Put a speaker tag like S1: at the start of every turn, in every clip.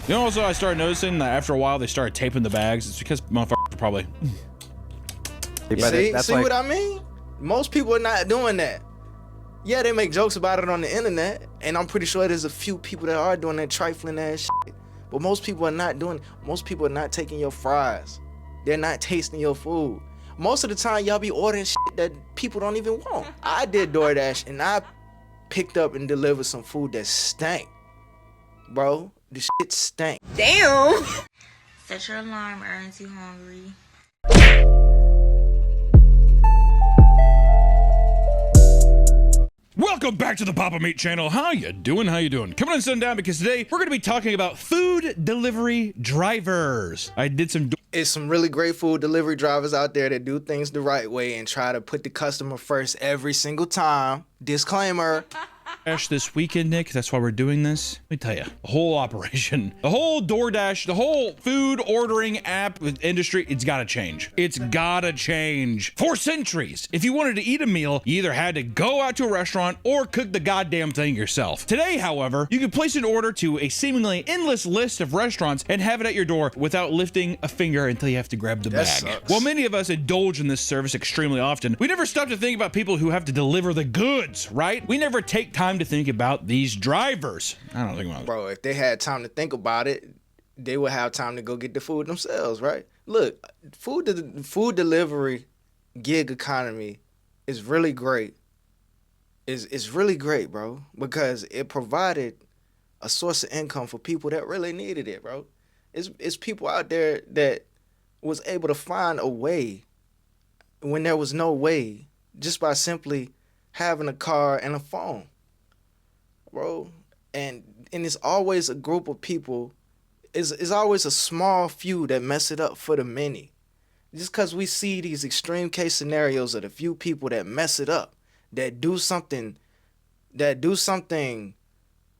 S1: You know, also I started noticing that after a while they started taping the bags. It's because motherfuckers probably.
S2: See what I mean? Most people are not doing that. Yeah, they make jokes about it on the internet, and I'm pretty sure there's a few people that are doing that trifling ass shit. But most people are not doing. Most people are not taking your fries. They're not tasting your food. Most of the time, y'all be ordering shit that people don't even want. I did DoorDash, and I picked up and delivered some food that stank. Bro, the shit stank.
S3: Damn. Set your alarm, Ernst, you hungry.
S1: Welcome back to the Papa Meat channel. How you doing? How you doing? Coming on sundown because today we're going to be talking about food delivery drivers. I did some.
S2: It's some really great food delivery drivers out there that do things the right way and try to put the customer first every single time. Disclaimer.
S1: This weekend, Nick. That's why we're doing this. Let me tell you, the whole operation, the whole DoorDash, the whole food ordering app industry, it's got to change. It's got to change. For centuries, if you wanted to eat a meal, you either had to go out to a restaurant or cook the goddamn thing yourself. Today, however, you can place an order to a seemingly endless list of restaurants and have it at your door without lifting a finger until you have to grab the bag.
S2: Sucks.
S1: While many of us indulge in this service extremely often, we never stop to think about people who have to deliver the goods, right? We never take time to think about these drivers. I don't think about it.
S2: Bro, if they had time to think about it, they would have time to go get the food themselves, right? Look, food delivery gig economy is really great. It's really great, bro, because it provided a source of income for people that really needed it, bro. It's people out there that was able to find a way when there was no way, just by simply having a car and a phone. Bro, and it's always a group of people. It's always a small few that mess it up for the many. Just because we see these extreme case scenarios of the few people that mess it up, that do something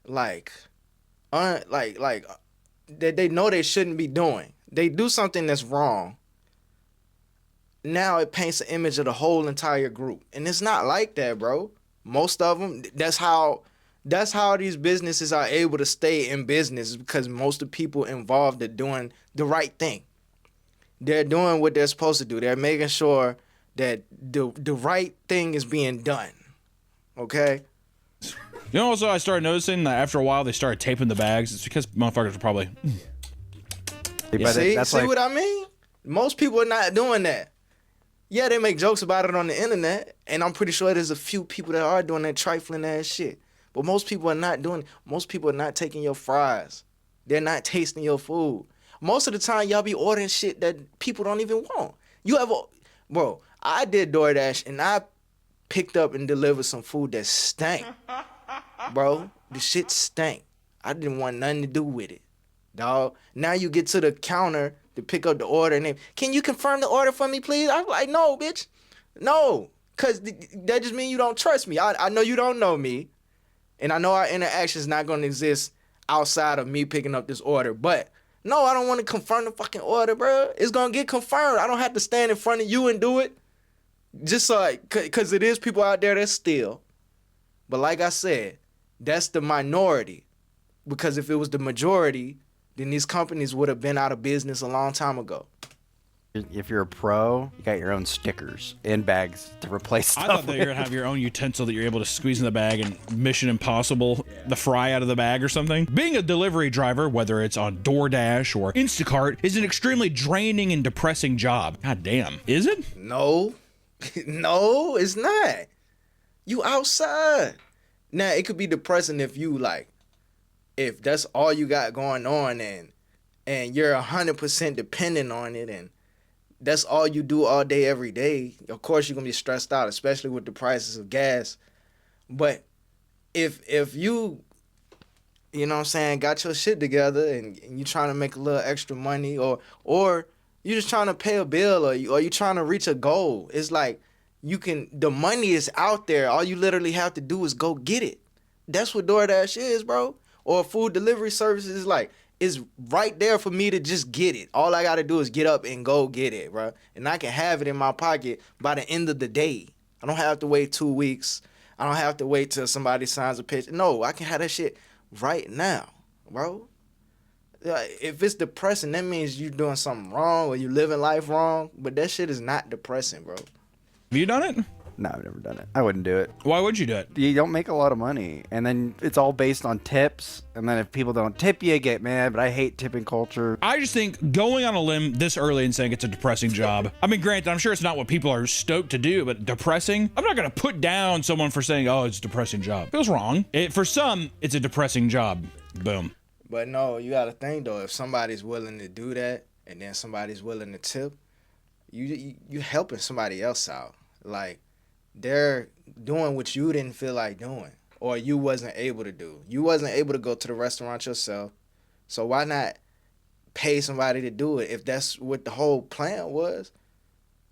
S2: like that they know they shouldn't be doing. They do something that's wrong. Now it paints an image of the whole entire group, and it's not like that, bro. Most of them, that's how these businesses are able to stay in business, because most of the people involved are doing the right thing. They're doing what they're supposed to do. They're making sure that the right thing is being done. Okay?
S1: You know, also I started noticing that after a while they started taping the bags. It's because motherfuckers are probably.
S2: See what I mean? Most people are not doing that. Yeah, they make jokes about it on the internet, and I'm pretty sure there's a few people that are doing that trifling ass shit. But most people are not doing. Most people are not taking your fries. They're not tasting your food. Most of the time, y'all be ordering shit that people don't even want. Bro, I did DoorDash, and I picked up and delivered some food that stank. Bro, the shit stank. I didn't want nothing to do with it, dog. Now you get to the counter to pick up the order, and can you confirm the order for me, please? I'm like, no, bitch. No, because that just means you don't trust me. I know you don't know me. And I know our interaction is not going to exist outside of me picking up this order. But, no, I don't want to confirm the fucking order, bro. It's going to get confirmed. I don't have to stand in front of you and do it. Just so, because it is people out there that steal. But like I said, that's the minority. Because if it was the majority, then these companies would have been out of business a long time ago.
S4: If you're a pro, you got your own stickers in bags to replace stuff.
S1: I thought that you're gonna have your own utensil that you're able to squeeze in the bag and Mission Impossible the fry out of the bag or something. Being a delivery driver, whether it's on DoorDash or Instacart, is an extremely draining and depressing job. God damn. Is it?
S2: No. No, it's not. You outside. Now, it could be depressing if if that's all you got going on and you're 100% dependent on it, and that's all you do all day, every day. Of course, you're going to be stressed out, especially with the prices of gas. But if you know what I'm saying, got your shit together and you trying to make a little extra money, or you just trying to pay a bill, or you trying to reach a goal, it's like the money is out there. All you literally have to do is go get it. That's what DoorDash is, bro. Or food delivery services is like. It's right there for me to just get it. All I got to do is get up and go get it, bro. And I can have it in my pocket by the end of the day. I don't have to wait 2 weeks. I don't have to wait till somebody signs a picture. No, I can have that shit right now, bro. If it's depressing, that means you doing something wrong or you living life wrong. But that shit is not depressing, bro.
S1: Have you done it?
S4: No, I've never done it. I wouldn't do it.
S1: Why would you do it?
S4: You don't make a lot of money, and then it's all based on tips. And then if people don't tip you, get mad. But I hate tipping culture.
S1: I just think going on a limb this early and saying it's a depressing job. I mean, granted, I'm sure it's not what people are stoked to do, but depressing? I'm not going to put down someone for saying, oh, it's a depressing job. Feels wrong. For some, it's a depressing job. Boom.
S2: But no, you got to think, though, if somebody's willing to do that and then somebody's willing to tip, you helping somebody else out. Like, they're doing what you didn't feel like doing or you wasn't able to do. You wasn't able to go to the restaurant yourself. So why not pay somebody to do it if that's what the whole plan was?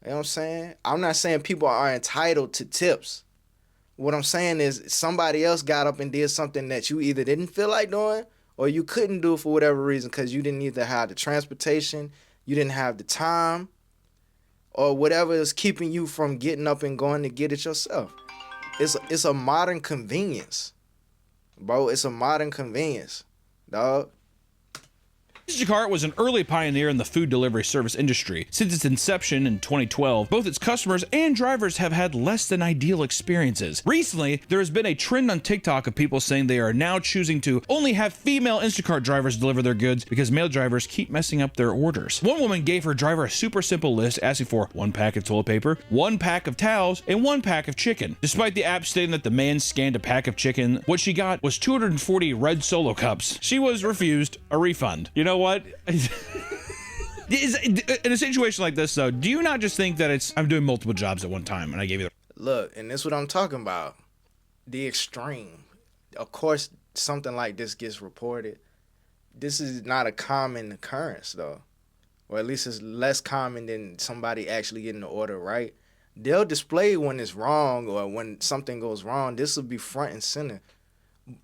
S2: You know what I'm saying? I'm not saying people are entitled to tips. What I'm saying is somebody else got up and did something that you either didn't feel like doing or you couldn't do for whatever reason because you didn't either have the transportation, you didn't have the time, or whatever is keeping you from getting up and going to get it yourself. It's a modern convenience, bro. It's a modern convenience, dog.
S1: Instacart was an early pioneer in the food delivery service industry. Since its inception in 2012, both its customers and drivers have had less than ideal experiences. Recently, there has been a trend on TikTok of people saying they are now choosing to only have female Instacart drivers deliver their goods because male drivers keep messing up their orders. One woman gave her driver a super simple list asking for 1 pack of toilet paper, 1 pack of towels, and 1 pack of chicken. Despite the app stating that the man scanned a pack of chicken, what she got was 240 red Solo cups. She was refused a refund. You know what? In a situation like this, though, do you not just think that I'm doing multiple jobs at one time and I gave you the...
S2: Look, and this is what I'm talking about. The extreme. Of course, something like this gets reported. This is not a common occurrence, though. Or at least it's less common than somebody actually getting the order right. They'll display when it's wrong or when something goes wrong. This will be front and center.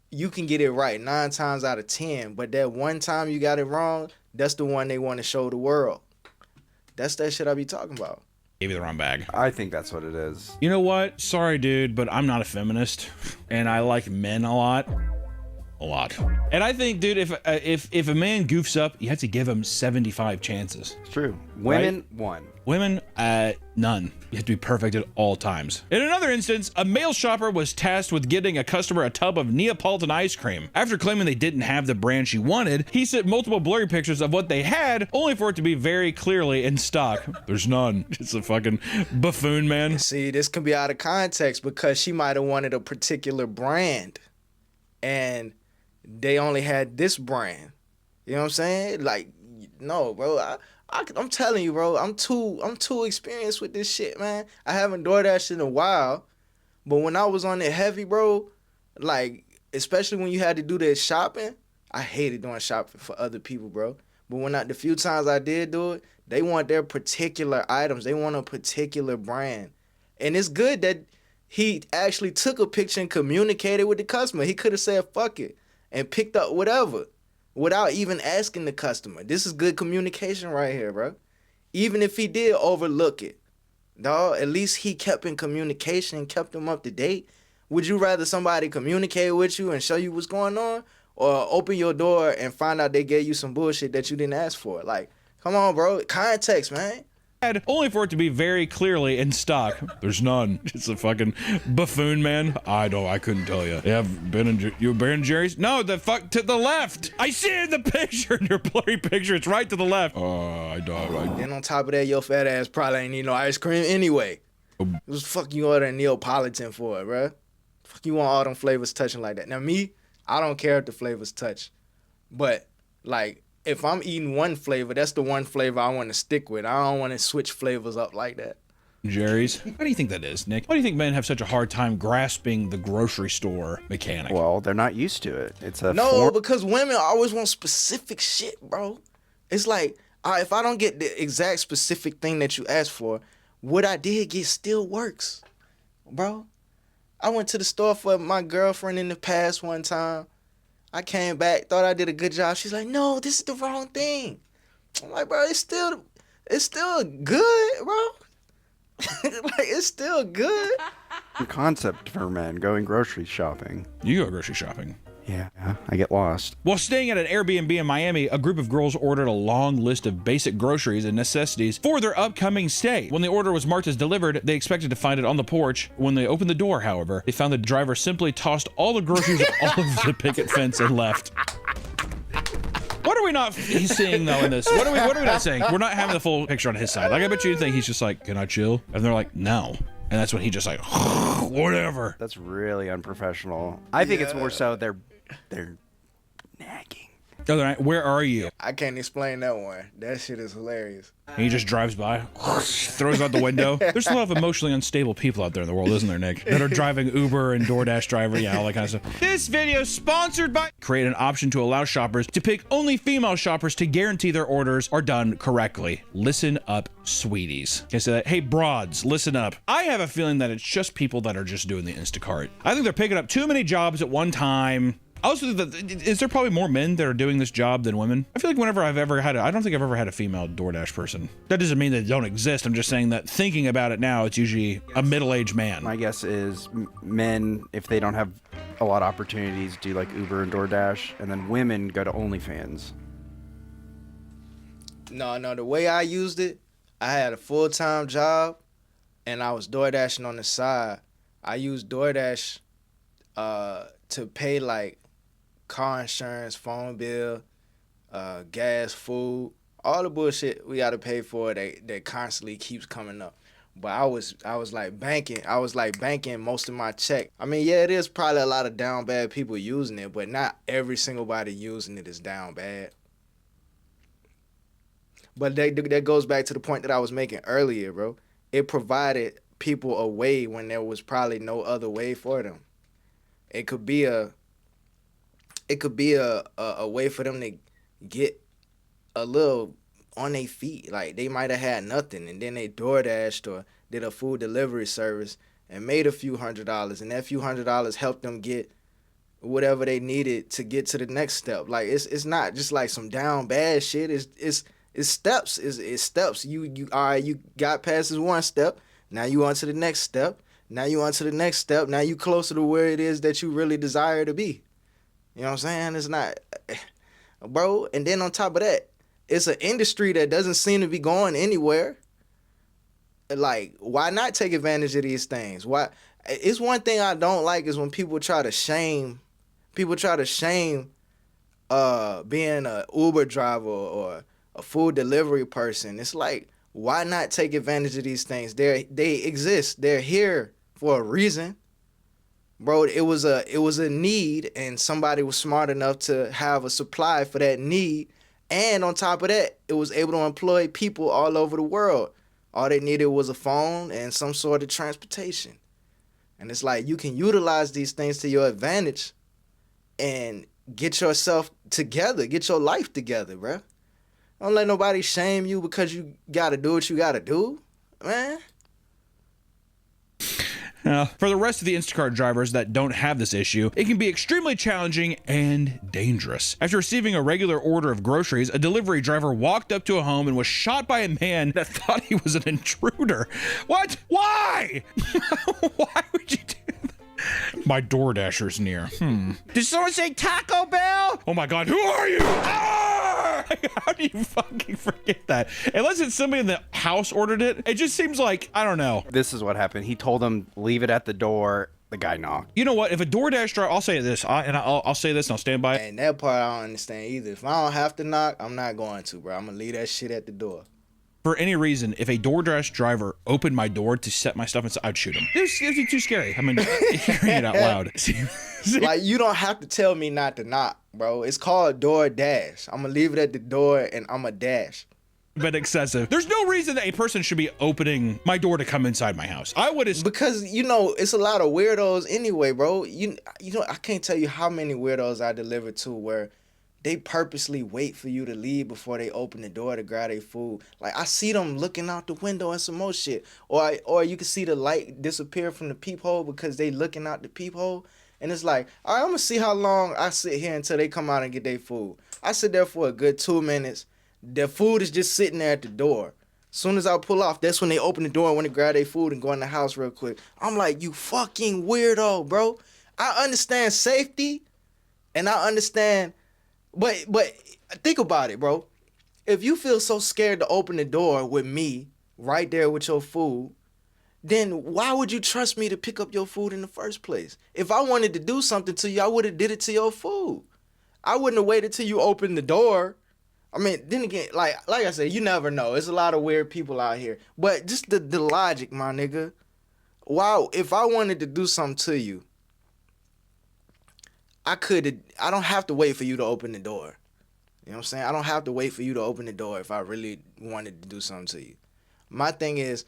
S2: You can get it right 9 times out of 10, but that one time you got it wrong, that's the one they want to show the world. That's that shit I be talking about.
S1: Gave you the wrong bag.
S4: I think that's what it is.
S1: You know what? Sorry, dude, but I'm not a feminist, and I like men a lot. A lot. And I think, dude, if a man goofs up, you have to give him 75 chances.
S4: It's true. Women,
S1: right?
S4: 1.
S1: Women, none. You have to be perfect at all times. In another instance, a male shopper was tasked with getting a customer a tub of Neapolitan ice cream. After claiming they didn't have the brand she wanted, he sent multiple blurry pictures of what they had, only for it to be very clearly in stock. There's none. It's a fucking buffoon, man.
S2: See, this can be out of context because she might have wanted a particular brand, and they only had this brand. You know what I'm saying? Like, no, bro. I'm telling you, bro. I'm too experienced with this shit, man. I haven't DoorDashed in a while, but when I was on it heavy, bro, like especially when you had to do that shopping, I hated doing shopping for other people, bro. But the few times I did do it, they want their particular items. They want a particular brand, and it's good that he actually took a picture and communicated with the customer. He could have said fuck it and picked up whatever, without even asking the customer. This is good communication right here, bro. Even if he did overlook it, dog, at least he kept in communication, kept them up to date. Would you rather somebody communicate with you and show you what's going on, or open your door and find out they gave you some bullshit that you didn't ask for? Like, come on, bro. Context, man.
S1: Only for it to be very clearly in stock. There's none. It's a fucking buffoon, man. I couldn't tell you. You have Ben & Jerry's? No, the fuck to the left. I see it in the picture, in your blurry picture. It's right to the left. I don't.
S2: Then on top of that, your fat ass probably ain't need no ice cream anyway. What the fuck you ordering Neapolitan for, bro? Fuck you want all them flavors touching like that? Now me, I don't care if the flavors touch, but like, if I'm eating one flavor, that's the one flavor I want to stick with. I don't want to switch flavors up like that.
S1: Jerry's. Why do you think that is, Nick? Why do you think men have such a hard time grasping the grocery store mechanic?
S4: Well, they're not used to it. It's
S2: because women always want specific shit, bro. It's like, if I don't get the exact specific thing that you asked for, what I did get still works, bro. I went to the store for my girlfriend in the past one time. I came back, thought I did a good job. She's like, no, this is the wrong thing. I'm like, bro, it's still good, bro. Like, it's still good.
S4: concept for men going grocery shopping.
S1: You go grocery shopping.
S4: Yeah, I get lost.
S1: While staying at an Airbnb in Miami, a group of girls ordered a long list of basic groceries and necessities for their upcoming stay. When the order was marked as delivered, they expected to find it on the porch. When they opened the door, however, they found the driver simply tossed all the groceries off of the picket fence and left. What are we not seeing though in this? What are we not saying? We're not having the full picture on his side. Like I bet you think he's just like, can I chill? And they're like, no. And that's when he just like, whatever.
S4: That's really unprofessional. I think it's more so they're nagging.
S1: Other night, where are you?
S2: I can't explain that one. That shit is hilarious.
S1: And he just drives by, throws out the window. There's a lot of emotionally unstable people out there in the world, isn't there, Nick? That are driving Uber and DoorDash driver, yeah, all that kind of stuff. This video is sponsored by... Create an option to allow shoppers to pick only female shoppers to guarantee their orders are done correctly. Listen up, sweeties. Can I say that? Hey, broads, listen up. I have a feeling that it's just people that are just doing the Instacart. I think they're picking up too many jobs at one time. Also, is there probably more men that are doing this job than women? I feel like whenever I've ever had I don't think I've ever had a female DoorDash person. That doesn't mean they don't exist. I'm just saying that thinking about it now, it's usually a middle-aged man.
S4: My guess is men, if they don't have a lot of opportunities, do like Uber and DoorDash, and then women go to OnlyFans.
S2: No, the way I used it, I had a full-time job, and I was DoorDashing on the side. I used DoorDash to pay like car insurance, phone bill, gas, food, all the bullshit we gotta pay for that constantly keeps coming up. But I was like banking. I was like banking most of my check. I mean, yeah, it is probably a lot of down bad people using it, but not every single body using it is down bad. But that goes back to the point that I was making earlier, bro. It provided people a way when there was probably no other way for them. It could be a way for them to get a little on their feet. Like they might have had nothing, and then they DoorDashed or did a food delivery service and made a few $100s, and that few $100s helped them get whatever they needed to get to the next step. Like it's not just like some down bad shit. It's steps. It's steps. You all right, you got past this one step. Now you on to the next step. Now you on to the next step. Now you closer to where it is that you really desire to be. You know what I'm saying? It's not, bro. And then on top of that, it's an industry that doesn't seem to be going anywhere. Like, why not take advantage of these things? Why? It's one thing I don't like is when people try to shame being a Uber driver or a food delivery person. It's like, why not take advantage of these things? They exist. They're here for a reason. Bro, it was a need, and somebody was smart enough to have a supply for that need. And on top of that, it was able to employ people all over the world. All they needed was a phone and some sort of transportation. And it's like you can utilize these things to your advantage and get yourself together, get your life together, bro. Don't let nobody shame you because you gotta do what you gotta do, man.
S1: Now, for the rest of the Instacart drivers that don't have this issue, it can be extremely challenging and dangerous. After receiving a regular order of groceries, a delivery driver walked up to a home and was shot by a man that thought he was an intruder. What? Why? Why would you do that? My DoorDasher's near. Did someone say Taco Bell? Oh my God, who are you? Ah! How do you fucking forget that? Unless it's somebody in the house ordered it. It just seems like, I don't know.
S4: This is what happened. He told him, leave it at the door. The guy knocked.
S1: You know what? If a DoorDash driver, I'll say this, I'll say this and I'll stand by it.
S2: And that part I don't understand either. If I don't have to knock, I'm not going to, bro. I'm gonna leave that shit at the door.
S1: For any reason, if a DoorDash driver opened my door to set my stuff inside, I'd shoot him. It's too scary. I mean, hearing it out loud.
S2: Like, you don't have to tell me not to knock, bro. It's called DoorDash. I'm gonna leave it at the door and I'm a dash.
S1: But excessive. There's no reason that a person should be opening my door to come inside my house. I would.
S2: Because, you know, it's a lot of weirdos anyway, bro. You know, I can't tell you how many weirdos I deliver to where they purposely wait for you to leave before they open the door to grab their food. Like, I see them looking out the window and some more shit. Or you can see the light disappear from the peephole because they looking out the peephole. And it's like, all right, I'm going to see how long I sit here until they come out and get their food. I sit there for a good 2 minutes. Their food is just sitting there at the door. As soon as I pull off, that's when they open the door and want to grab their food and go in the house real quick. I'm like, you fucking weirdo, bro. I understand safety. And I understand, but think about it, bro. If you feel so scared to open the door with me right there with your food, then why would you trust me to pick up your food in the first place? If I wanted to do something to you, I would have did it to your food. I wouldn't have waited till you opened the door. I mean, then again, like I said, you never know. There's a lot of weird people out here. But just the logic, my nigga. Wow, if I wanted to do something to you, I don't have to wait for you to open the door. You know what I'm saying? I don't have to wait for you to open the door if I really wanted to do something to you. My thing is,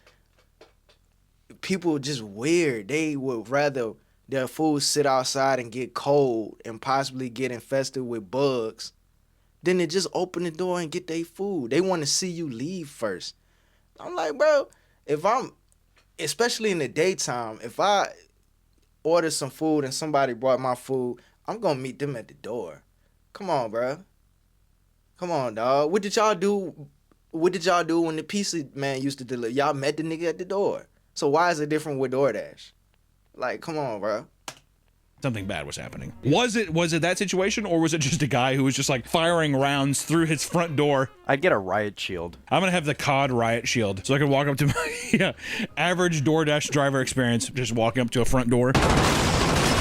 S2: people are just weird. They would rather their food sit outside and get cold and possibly get infested with bugs than to just open the door and get their food. They want to see you leave first. I'm like, bro, especially in the daytime, if I order some food and somebody brought my food, I'm going to meet them at the door. Come on, bro. Come on, dog. What did y'all do when the pizza man used to deliver? Y'all met the nigga at the door. So why is it different with DoorDash? Like, come on, bro.
S1: Something bad was happening. Was it that situation, or was it just a guy who was just like firing rounds through his front door?
S4: I'd get a riot shield.
S1: I'm gonna have the COD riot shield so I can walk up to my average DoorDash driver experience, just walking up to a front door.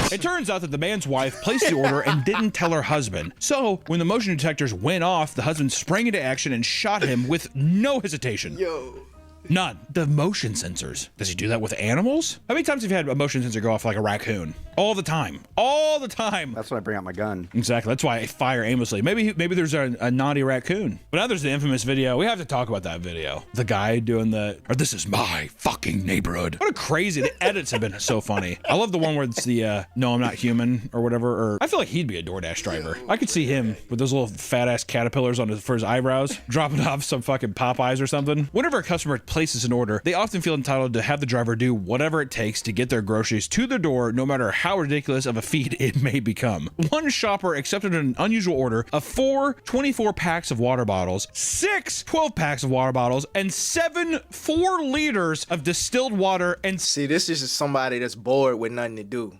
S1: It turns out that the man's wife placed the order and didn't tell her husband. So when the motion detectors went off, the husband sprang into action and shot him with no hesitation.
S2: Yo.
S1: None. The motion sensors. Does he do that with animals? How many times have you had a motion sensor go off like a raccoon? All the time. All the time.
S4: That's when I bring out my gun.
S1: Exactly. That's why I fire aimlessly. Maybe there's a naughty raccoon. But now there's the infamous video. We have to talk about that video. The guy doing this is my fucking neighborhood. What a crazy, the edits have been so funny. I love the one where it's the, no, I'm not human or whatever. Or I feel like he'd be a DoorDash driver. I could see him with those little fat ass caterpillars for his eyebrows, dropping off some fucking Popeyes or something. Whenever a customer places an order, they often feel entitled to have the driver do whatever it takes to get their groceries to their door, no matter how ridiculous of a feat it may become. One shopper accepted an unusual order of 4 24 packs of water bottles, 6 12 packs of water bottles, and 7 4 liters of distilled water. And
S2: See, this is just somebody that's bored with nothing to do,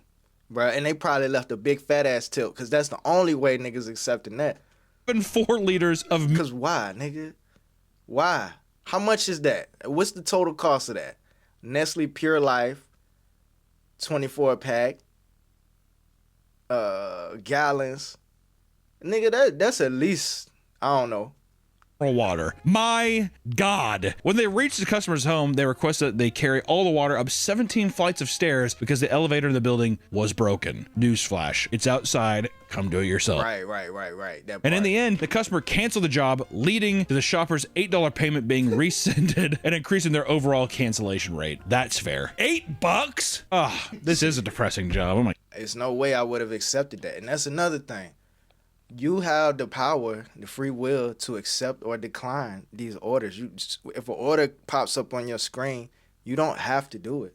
S2: bro. And they probably left a big fat ass tip, because that's the only way niggas accepting that.
S1: 4 liters of...
S2: Because why, nigga? Why? How much is that? What's the total cost of that? Nestle Pure Life, 24 pack, gallons. Nigga, that's at least, I don't know.
S1: Water. My God. When they reach the customer's home, they request that they carry all the water up 17 flights of stairs because the elevator in the building was broken. Newsflash. It's outside. Come do it yourself.
S2: Right. That
S1: And in
S2: part.
S1: the end, the customer canceled the job, leading to the shopper's $8 payment being rescinded and increasing their overall cancellation rate. That's fair. $8? Ah, this is a depressing job. Oh my.
S2: There's no way I would have accepted that. And that's another thing. You have the power, the free will to accept or decline these orders. If an order pops up on your screen, you don't have to do it,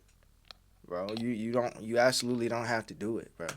S2: bro. You absolutely don't have to do it, bro.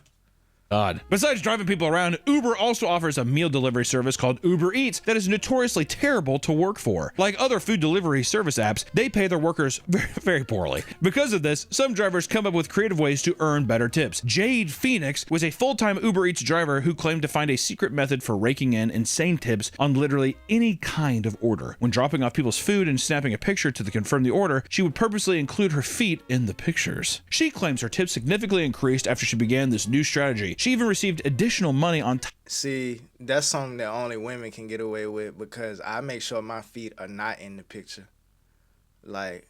S1: God. Besides driving people around, Uber also offers a meal delivery service called Uber Eats that is notoriously terrible to work for. Like other food delivery service apps, they pay their workers very, very poorly. Because of this, some drivers come up with creative ways to earn better tips. Jade Phoenix was a full-time Uber Eats driver who claimed to find a secret method for raking in insane tips on literally any kind of order. When dropping off people's food and snapping a picture to confirm the order, she would purposely include her feet in the pictures. She claims her tips significantly increased after she began this new strategy. She even received additional money on top.
S2: See, that's something that only women can get away with, because I make sure my feet are not in the picture. Like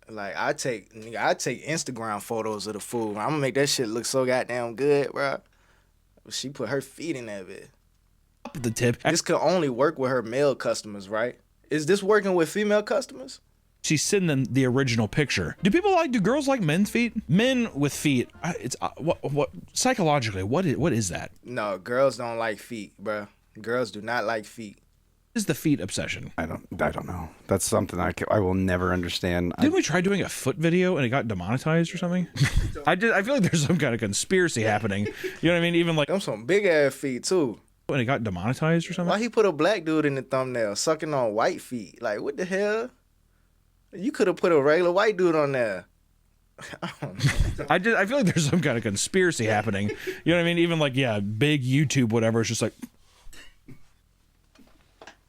S2: I take Instagram photos of the food. I'm gonna make that shit look so goddamn good, bro. She put her feet in that bit.
S1: The tip.
S2: This could only work with her male customers, right? Is this working with female customers?
S1: She's sending them the original picture. Do girls like men's feet? Men with feet. It's what psychologically, what is that?
S2: No, girls don't like feet, bro. Girls do not like feet.
S1: What is the feet obsession?
S4: I don't know. That's something I will never understand.
S1: Didn't we try doing a foot video and it got demonetized or something? I feel like there's some kind of conspiracy happening. You know what I mean? Even like
S2: Them some big ass feet too.
S1: and it got demonetized or something.
S2: Why he put a black dude in the thumbnail sucking on white feet? Like, what the hell? You could have put a regular white dude on there.
S1: I feel like there's some kind of conspiracy happening. You know what I mean? Even like, yeah, big YouTube, whatever. It's just like,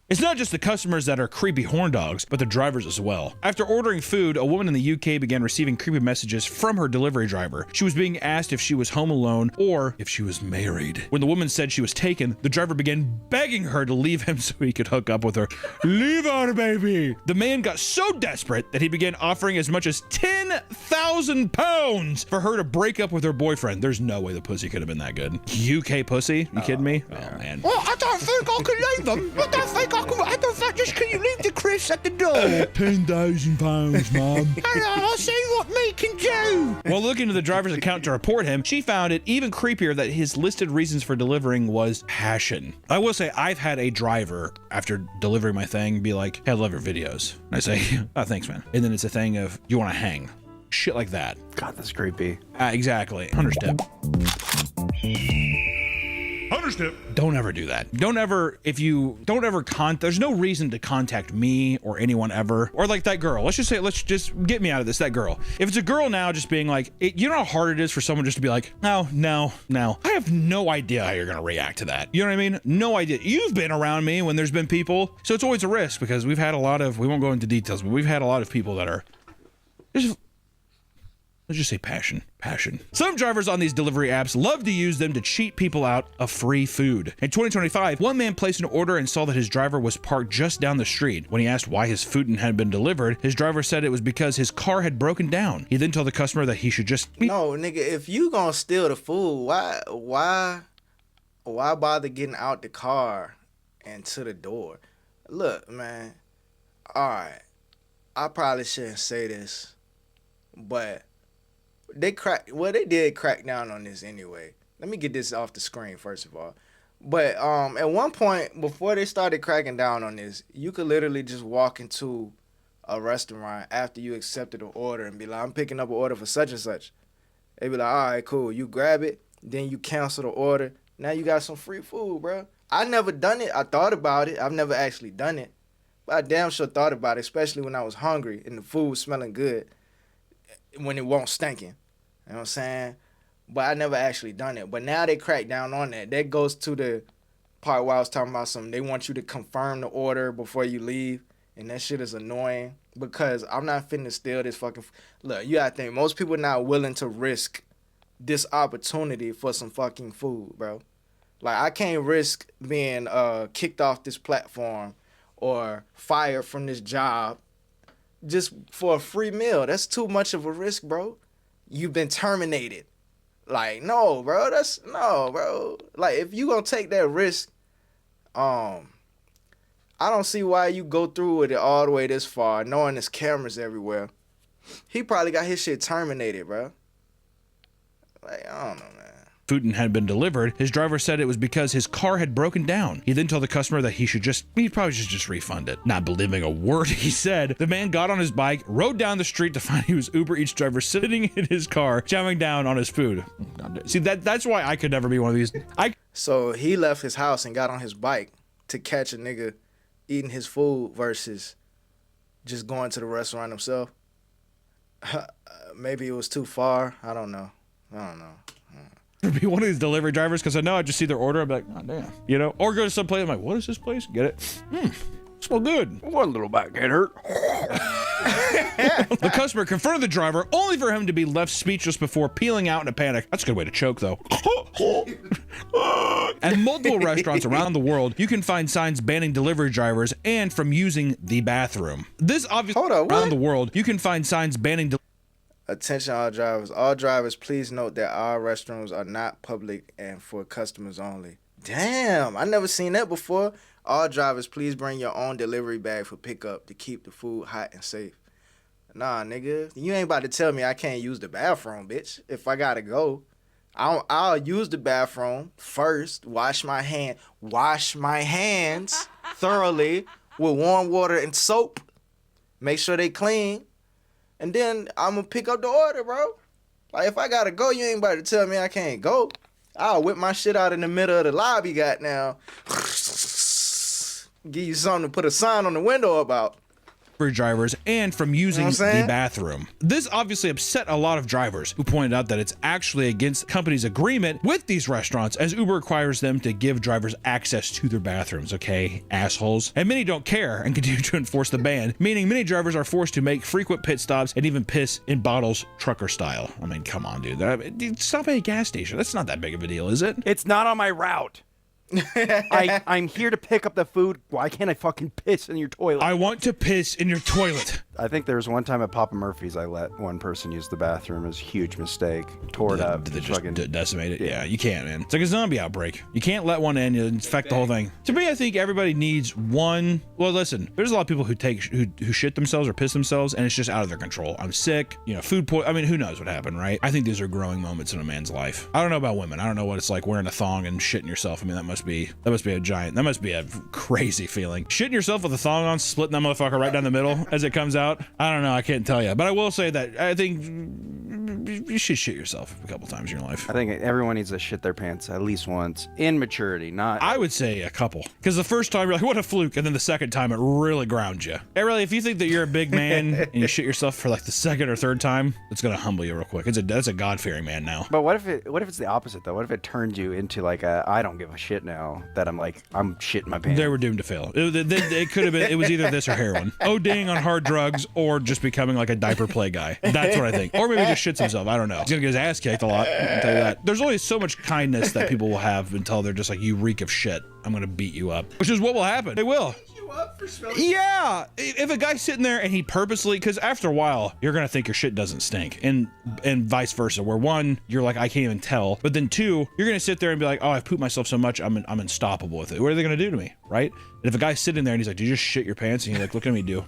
S1: it's not just the customers that are creepy horn dogs, but the drivers as well. After ordering food, a woman in the UK began receiving creepy messages from her delivery driver. She was being asked if she was home alone or if she was married. When the woman said she was taken, the driver began begging her to leave him so he could hook up with her. Leave her, baby! The man got so desperate that he began offering as much as £10,000 for her to break up with her boyfriend. There's no way the pussy could have been that good. UK pussy? You kidding me? Oh, man.
S5: Well, I don't think I can leave them. I don't think just can you leave the Chris at the door?
S1: £10,000, Mom.
S5: I'll see what me can do.
S1: While looking into the driver's account to report him, she found it even creepier that his listed reasons for delivering was passion. I will say I've had a driver, after delivering my thing, be like, hey, I love your videos. And I say, oh, thanks, man. And then it's a thing of, you want to hang? Shit like that.
S4: God, that's creepy.
S1: Exactly. 100 step. 100 step. Don't ever do that. Don't ever there's no reason to contact me or anyone ever. Or like that girl. Let's just get me out of this, that girl. If it's a girl now just being like, you know how hard it is for someone just to be like, no. I have no idea how you're going to react to that. You know what I mean? No idea. You've been around me when there's been people. So it's always a risk because we've had a lot of, we won't go into details, but we've had a lot of people that are just, let's just say passion. Some drivers on these delivery apps love to use them to cheat people out of free food. In 2025, one man placed an order and saw that his driver was parked just down the street. When he asked why his food hadn't been delivered, his driver said it was because his car had broken down. He then told the customer that he should just...
S2: No, nigga, if you gonna steal the food, why bother getting out the car and to the door? Look, man, all right, I probably shouldn't say this, but they did crack down on this anyway. Let me get this off the screen first of all. But at one point before they started cracking down on this, you could literally just walk into a restaurant after you accepted an order and be like, I'm picking up an order for such and such. They be like, all right, cool. You grab it, then you cancel the order. Now you got some free food, bro. I never done it. I thought about it. I've never actually done it. But I damn sure thought about it, especially when I was hungry and the food was smelling good when it won't stinking. You know what I'm saying? But I never actually done it. But now they crack down on that. That goes to the part where I was talking about something. They want you to confirm the order before you leave. And that shit is annoying because I'm not finna steal this fucking... Look, you gotta think, most people are not willing to risk this opportunity for some fucking food, bro. Like, I can't risk being kicked off this platform or fired from this job just for a free meal. That's too much of a risk, bro. You've been terminated. Like, no, bro. No, bro. Like, if you gonna take that risk, I don't see why you go through with it all the way this far, knowing there's cameras everywhere. He probably got his shit terminated, bro. Like, I don't know, man.
S1: Food had been delivered, his driver said it was because his car had broken down. He then told the customer that he'd probably just refund it. Not believing a word he said, the man got on his bike, rode down the street to find he was Uber Eats driver sitting in his car, chowing down on his food. See, that's why I could never be one of these.
S2: So he left his house and got on his bike to catch a nigga eating his food versus just going to the restaurant himself. Maybe it was too far. I don't know.
S1: Be one of these delivery drivers because I know I just see their order. I'm like, oh damn, you know, or go to some place. I'm like, what is this place? Get it? Smell good.
S4: One little back get hurt.
S1: The customer confronted the driver only for him to be left speechless before peeling out in a panic. That's a good way to choke, though. At multiple restaurants around the world, you can find signs banning delivery drivers and from using the bathroom. This obviously around the world, you can find signs banning.
S2: Attention all drivers. All drivers, please note that our restrooms are not public and for customers only. Damn, I never seen that before. All drivers, please bring your own delivery bag for pickup to keep the food hot and safe. Nah, nigga, you ain't about to tell me I can't use the bathroom, bitch. If I gotta go, I'll use the bathroom first. Wash my hands thoroughly with warm water and soap. Make sure they clean. And then I'm going to pick up the order, bro. Like, if I got to go, you ain't about to tell me I can't go. I'll whip my shit out in the middle of the lobby, goddamn. Give you something to put a sign on the window about.
S1: for drivers and from using
S2: You know what I'm
S1: the
S2: saying?
S1: bathroom. This obviously upset a lot of drivers who pointed out that it's actually against the company's agreement with these restaurants, as Uber requires them to give drivers access to their bathrooms, okay, assholes. And many don't care and continue to enforce the ban, meaning many drivers are forced to make frequent pit stops and even piss in bottles, trucker style. I mean, come on, dude. Stop at a gas station. That's not that big of a deal, is it?
S4: It's not on my route. I'm here to pick up the food. Why can't I fucking piss in your toilet?
S1: I want to piss in your toilet.
S4: I think there was one time at Papa Murphy's I let one person use the bathroom. It was a huge mistake. Tore it up.
S1: Did they just decimate it? Yeah, you can't, man. It's like a zombie outbreak. You can't let one in, you infect the whole thing. To me, I think everybody needs one. Well, listen, there's a lot of people who shit themselves or piss themselves, and it's just out of their control. I'm sick, food poison. I mean, who knows what happened, right? I think these are growing moments in a man's life. I don't know about women. I don't know what it's like wearing a thong and shitting yourself. I mean, that must be a crazy feeling. Shitting yourself with a thong on, splitting that motherfucker right down the middle as it comes out. I don't know. I can't tell you, but I will say that I think you should shit yourself a couple times in your life.
S4: I think everyone needs to shit their pants at least once in maturity, not.
S1: I would say a couple, because the first time you're like, what a fluke, and then the second time it really grounds you. Hey, really, if you think that you're a big man and you shit yourself for like the second or third time, it's gonna humble you real quick. That's a God-fearing man now.
S4: But what if it's the opposite though? What if it turns you into like I don't give a shit now that I'm shitting my pants?
S1: They were doomed to fail. It could have been. It was either this or heroin, ODing on hard drugs, or just becoming like a diaper play guy. That's what I think. Or maybe just shits himself. I don't know. He's gonna get his ass kicked a lot. I'll tell you that. There's only so much kindness that people will have until they're just like, you reek of shit. I'm gonna beat you up, which is what will happen. They will. Yeah, if a guy's sitting there and he purposely, because after a while you're gonna think your shit doesn't stink, and vice versa. Where one, you're like, I can't even tell, but then two, you're gonna sit there and be like, oh, I've pooped myself so much, I'm unstoppable with it. What are they gonna do to me, right? And if a guy's sitting there and he's like, did you just shit your pants? And you're like, look at me do.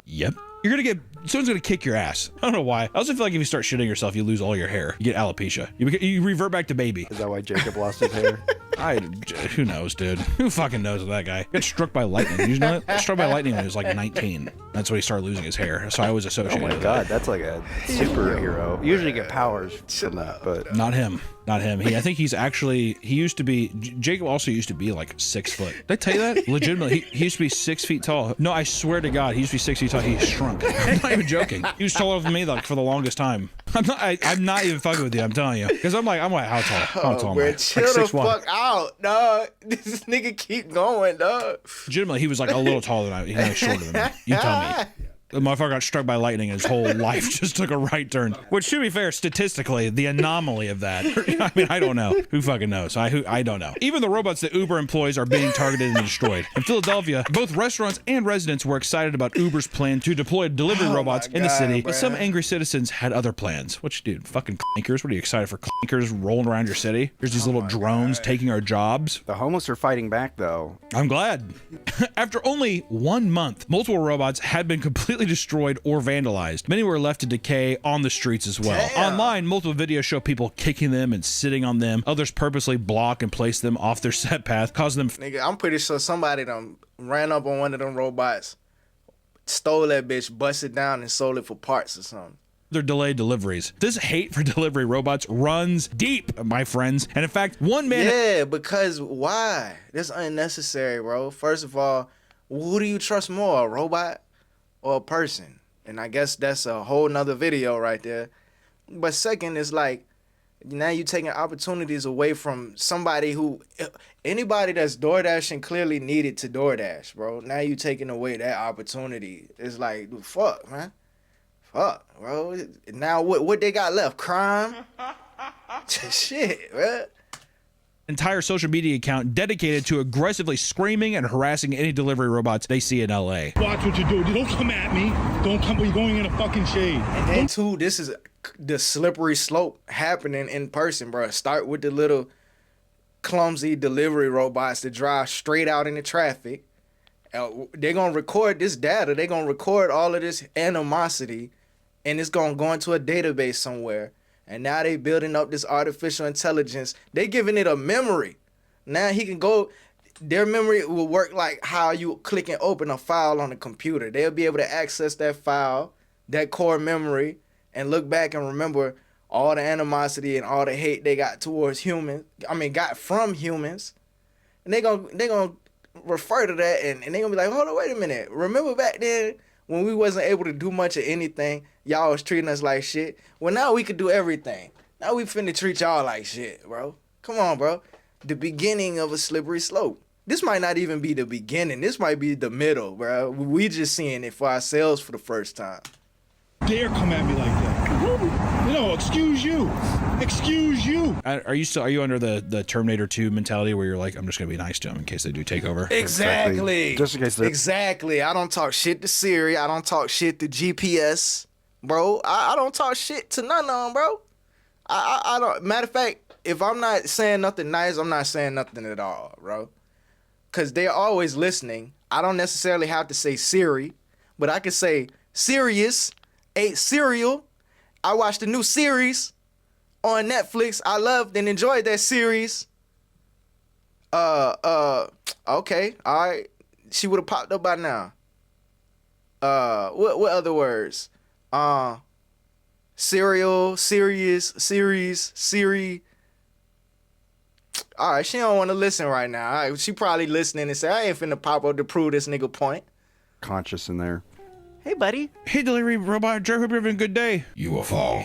S1: Yep. Someone's gonna kick your ass. I don't know why. I also feel like if you start shitting yourself, you lose all your hair. You get alopecia. You revert back to baby.
S4: Is that why Jacob lost his hair?
S1: Who knows, dude? Who fucking knows that guy? Got struck by lightning. Did you know that? Got struck by lightning when he was like 19. That's when he started losing his hair. So I always associate.
S4: Oh my god, that's like a superhero. You usually get powers from that, but
S1: not him. Not him. I think he used to be, Jacob also used to be like 6 foot. Did I tell you that? Legitimately, he used to be 6 feet tall. No, I swear to God, he used to be 6 feet tall. He shrunk. I'm not even joking. He was taller than me like for the longest time. I'm not even fucking with you. I'm telling you. Because I'm like, how tall? How tall am I?
S2: Chill
S1: like
S2: the
S1: 6'1".
S2: fuck out, dog. This nigga keep going, dog.
S1: Legitimately, he was like a little taller than I. He was shorter than me. You tell me. The motherfucker got struck by lightning and his whole life just took a right turn. Which, to be fair, statistically, the anomaly of that. I mean, I don't know. Who fucking knows? I don't know. Even the robots that Uber employs are being targeted and destroyed. In Philadelphia, both restaurants and residents were excited about Uber's plan to deploy delivery robots in the city, but some angry citizens had other plans. Which, dude, fucking clankers? What are you excited for? Clankers rolling around your city? There's these little drones taking our jobs.
S4: The homeless are fighting back, though.
S1: I'm glad. After only 1 month, multiple robots had been completely destroyed or vandalized. Many were left to decay on the streets as well. Damn. Online, multiple videos show people kicking them and sitting on them. Others purposely block and place them off their set path, causing them...
S2: Nigga, I'm pretty sure somebody done ran up on one of them robots, stole that bitch, busted down, and sold it for parts or something.
S1: Their delayed deliveries. This hate for delivery robots runs deep, my friends. And in fact, one man...
S2: Yeah, because why? That's unnecessary, bro. First of all, who do you trust more, a robot or a person? And I guess that's a whole nother video right there. But second, it's like, now you're taking opportunities away from somebody who... Anybody that's DoorDashing clearly needed to DoorDash, bro. Now you taking away that opportunity. It's like, fuck, man. Fuck, bro. Now what they got left? Crime? Shit, man.
S1: Entire social media account dedicated to aggressively screaming and harassing any delivery robots they see in LA.
S6: Watch what you do. Don't come at me. Don't come. You're going in a fucking shade.
S2: And then too, this is the slippery slope happening in person, bro. Start with the little clumsy delivery robots that drive straight out into traffic. They're gonna record this data. They're gonna record all of this animosity, and it's gonna go into a database somewhere. And now they building up this artificial intelligence. They giving it a memory. Now he can go, their memory will work like how you click and open a file on a computer. They'll be able to access that file, that core memory, and look back and remember all the animosity and all the hate they got towards humans. I mean, got from humans. And they gonna refer to that, and they gonna be like, hold on, wait a minute. Remember back then when we wasn't able to do much of anything, y'all was treating us like shit. Well, now we could do everything. Now we finna treat y'all like shit, bro. Come on, bro. The beginning of a slippery slope. This might not even be the beginning. This might be the middle, bro. We just seeing it for ourselves for the first time.
S6: Dare come at me like that. No, excuse you. Excuse you.
S1: Are you under the Terminator 2 mentality where you're like, I'm just gonna be nice to them in case they do take over?
S2: Exactly.
S4: Just in case they...
S2: Exactly. I don't talk shit to Siri. I don't talk shit to GPS, bro. I don't talk shit to none of them, bro. I don't. Matter of fact, if I'm not saying nothing nice, I'm not saying nothing at all, bro. Cause they're always listening. I don't necessarily have to say Siri, but I can say Sirius ate cereal. I watched the new series on Netflix. I loved and enjoyed that series. Okay, all right. She would have popped up by now. What other words? Cereal, Sirius, series, Siri. All right, she don't want to listen right now. All right, she probably listening and say, I ain't finna pop up to prove this nigga point.
S4: Conscious in there.
S2: Hey, buddy.
S1: Hey, delivery robot, Joe, hope you're having a good day. You will fall.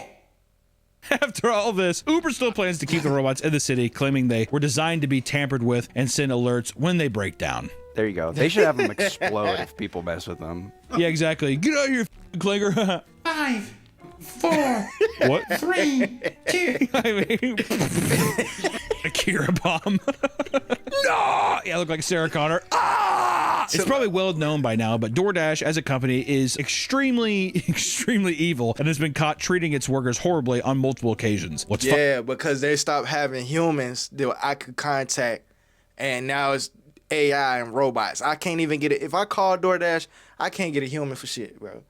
S1: After all this, Uber still plans to keep the robots in the city, claiming they were designed to be tampered with and send alerts when they break down.
S4: There you go. They should have them explode if people mess with them.
S1: Yeah, exactly. Get out of here, clinger.
S5: 5, 4,
S1: What?
S5: 3, 2.
S1: I mean, Akira bomb. No! Yeah, I look like Sarah Connor. Ah! It's probably well known by now, but DoorDash as a company is extremely evil and has been caught treating its workers horribly on multiple occasions.
S2: Yeah, because they stopped having humans that I could contact, and now it's AI and robots. I can't even get it. If I call DoorDash, I can't get a human for shit, bro.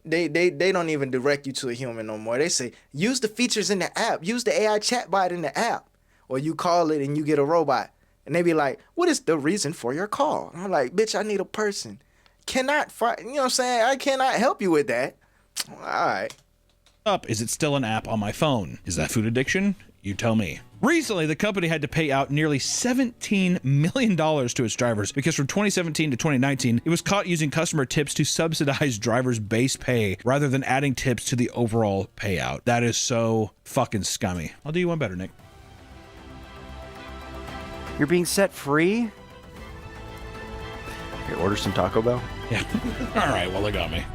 S2: They don't even direct you to a human no more. They say, use the features in the app. Use the AI chatbot in the app. Or you call it and you get a robot. And they be like, what is the reason for your call? And I'm like, bitch, I need a person. You know what I'm saying? I cannot help you with that. All right.
S1: Is it still an app on my phone? Is that food addiction? You tell me. Recently, the company had to pay out nearly $17 million to its drivers because from 2017 to 2019, it was caught using customer tips to subsidize drivers' base pay rather than adding tips to the overall payout. That is so fucking scummy. I'll do you one better, Nick.
S4: You're being set free? Here, order some Taco Bell.
S1: Yeah. All right, well, they got me.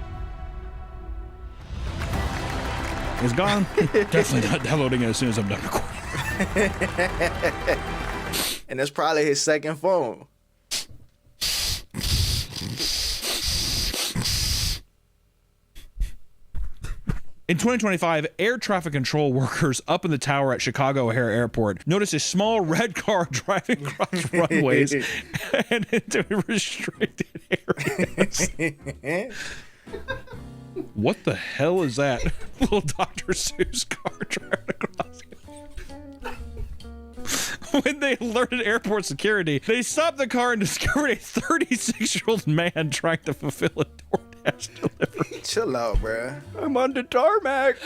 S1: It's gone. Definitely not downloading it as soon as I'm done recording.
S2: And that's probably his second phone.
S1: In 2025, air traffic control workers up in the tower at Chicago O'Hare Airport noticed a small red car driving across runways and into restricted areas. What the hell is that? Little Dr. Seuss car driving across. When they alerted airport security, they stopped the car and discovered a 36-year-old man trying to fulfill a DoorDash delivery.
S2: Chill out, bruh.
S4: I'm on the tarmac.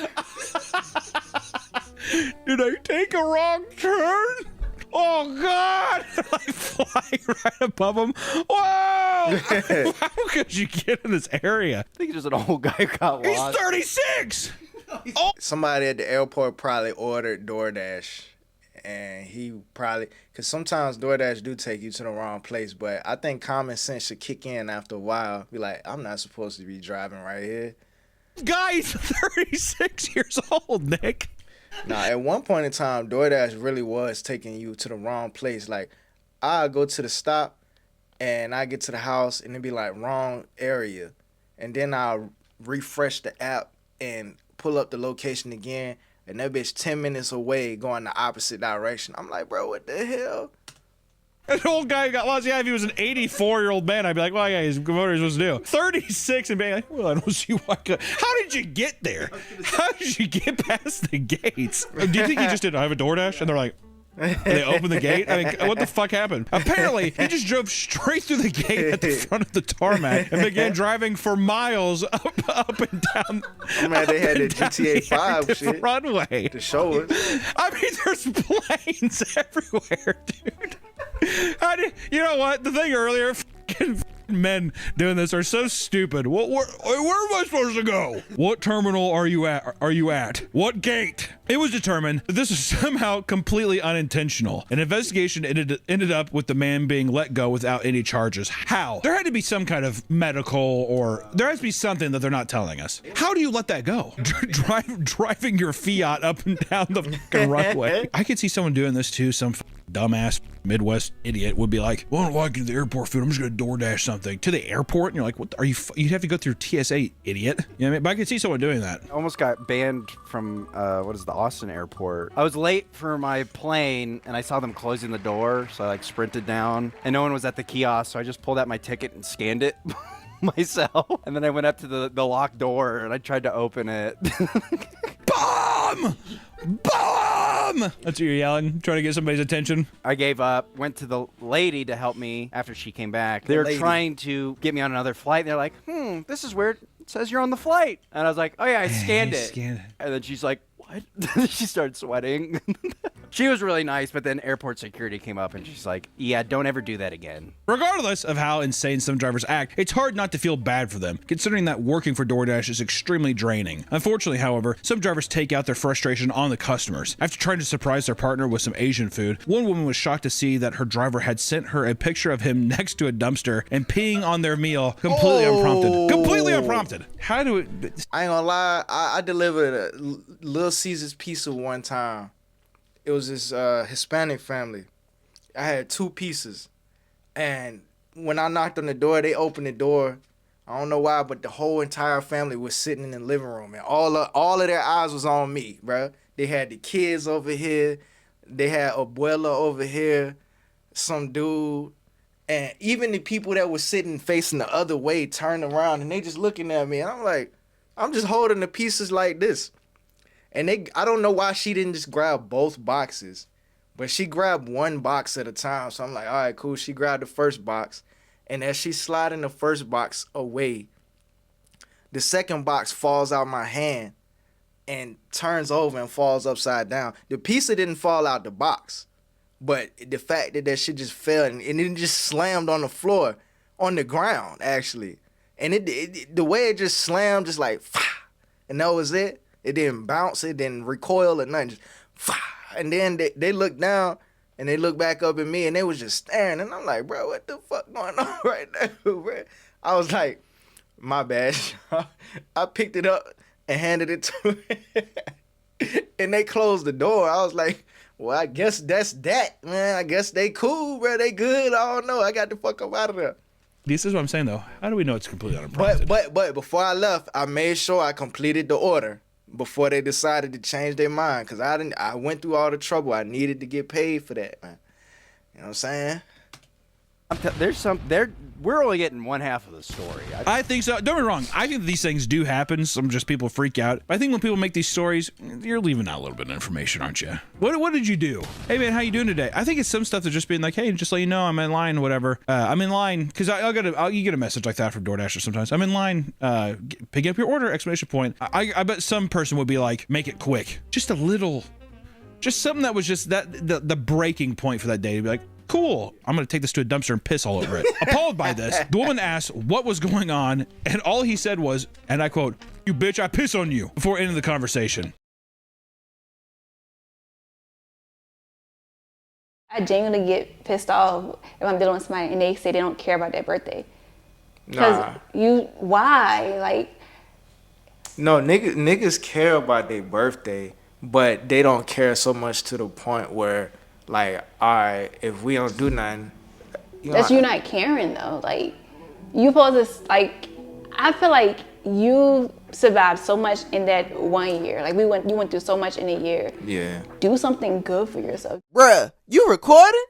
S1: Did I take a wrong turn? Oh, God! Like flying right above him. Whoa! How could you get in this area?
S4: I think just an old guy who got
S1: He's
S4: lost.
S1: 36!
S2: Oh. Somebody at the airport probably ordered DoorDash. And he probably, because sometimes DoorDash do take you to the wrong place, but I think common sense should kick in after a while. Be like, I'm not supposed to be driving right here.
S1: Guy's 36 years old, Nick.
S2: Now, at one point in time, DoorDash really was taking you to the wrong place. Like, I go to the stop, and I get to the house, and it be like, wrong area. And then I'll refresh the app and pull up the location again. And that bitch 10 minutes away going the opposite direction. I'm like, bro, what the hell?
S1: An old guy got lost. Yeah, if he was an 84-year-old man, I'd be like, well, yeah, he's what are you supposed to do? 36 and being like, well, I don't see why. How did you get there? How did you get past the gates? Do you think he just did, I have a DoorDash? And they're like, and they opened the gate? I mean, what the fuck happened? Apparently, he just drove straight through the gate at the front of the tarmac and began driving for miles up and down.
S2: I'm mad they had the GTA 5 shit
S1: runway
S2: to show us.
S1: I mean, there's planes everywhere, dude. You know what? The thing earlier, men doing this are so stupid. Where am I supposed to go? What terminal are you at? What gate? It was determined that this was somehow completely unintentional. An investigation ended up with the man being let go without any charges. How? There had to be some kind of medical, or there has to be something that they're not telling us. How do you let that go? Driving your Fiat up and down the fucking runway. I could see someone doing this too. Some dumbass Midwest idiot would be like, well, I don't want to get to the airport food. I'm just going to DoorDash something to the airport. And you're like, what are you? You'd have to go through TSA, idiot. You know what I mean? But I could see someone doing that.
S4: Almost got banned from, what is the Austin airport. I was late for my plane and I saw them closing the door. So I like sprinted down and no one was at the kiosk. So I just pulled out my ticket and scanned it myself. And then I went up to the locked door and I tried to open it.
S1: Bomb! Bomb! That's what you're yelling, trying to get somebody's attention.
S4: I gave up, went to the lady to help me after she came back. They were trying to get me on another flight. They're like, this is weird. It says you're on the flight. And I was like, oh yeah, I scanned it. And then she's like, what? She started sweating. She was really nice, but then airport security came up and she's like, yeah, don't ever do that again.
S1: Regardless of how insane some drivers act, it's hard not to feel bad for them, considering that working for DoorDash is extremely draining. Unfortunately, however, some drivers take out their frustration on the customers. After trying to surprise their partner with some Asian food, one woman was shocked to see that her driver had sent her a picture of him next to a dumpster and peeing on their meal completely unprompted. Completely unprompted. How do it...
S2: I ain't gonna lie, I delivered a Little Caesar's pizza one time. It was this Hispanic family. I had 2 pieces. And when I knocked on the door, they opened the door. I don't know why, but the whole entire family was sitting in the living room. And all of their eyes was on me, bro. They had the kids over here. They had Abuela over here. Some dude. And even the people that were sitting facing the other way turned around. And they just looking at me. And I'm like, I'm just holding the pieces like this. And I don't know why she didn't just grab both boxes, but she grabbed one box at a time. So I'm like, all right, cool. She grabbed the first box. And as she's sliding the first box away, the second box falls out my hand and turns over and falls upside down. The pizza didn't fall out the box, but the fact that shit just fell and it just slammed on the floor, on the ground, actually. And the way it just slammed, just like, and that was it. It didn't bounce. It didn't recoil or nothing. Just, and then they looked down and they looked back up at me and they was just staring. And I'm like, bro, what the fuck going on right now, bro? I was like, my bad. I picked it up and handed it to her. And they closed the door. I was like, well, I guess that's that, man. I guess they cool, bro. They good. I don't know. I got the fuck up out of there.
S1: This is what I'm saying, though. How do we know it's completely unprompted?
S2: But before I left, I made sure I completed the order before they decided to change their mind, because I went through all the trouble. I needed to get paid for that, man. You know what I'm saying?
S4: We're only getting one half of the story.
S1: I think so. Don't get me wrong. I think these things do happen. Some just people freak out. But I think when people make these stories, you're leaving out a little bit of information, aren't you? What did you do? Hey man, how you doing today? I think it's some stuff that's just being like, hey, just let you know I'm in line, whatever. I'm in line because you get a message like that from DoorDash or sometimes. I'm in line, picking up your order! Exclamation point. I bet some person would be like, make it quick. Just a little, just something that was just the breaking point for that day to be like, cool, I'm gonna take this to a dumpster and piss all over it. Appalled by this, the woman asked what was going on, and all he said was, and I quote, "You bitch, I piss on you," before ending the conversation.
S7: I genuinely get pissed off if I'm dealing with somebody and they say they don't care about their birthday.
S2: Nah.
S7: Why? Like,
S2: no, niggas care about their birthday, but they don't care so much to the point where, like, all right, if we don't do nothing,
S7: that's you not caring though. Like, you supposed to, like, I feel like you survived so much in that 1 year. Like, you went through so much in a year.
S2: Yeah.
S7: Do something good for yourself.
S8: Bruh, you recording?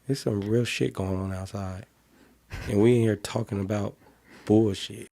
S9: There's some real shit going on outside. And we in here talking about bullshit.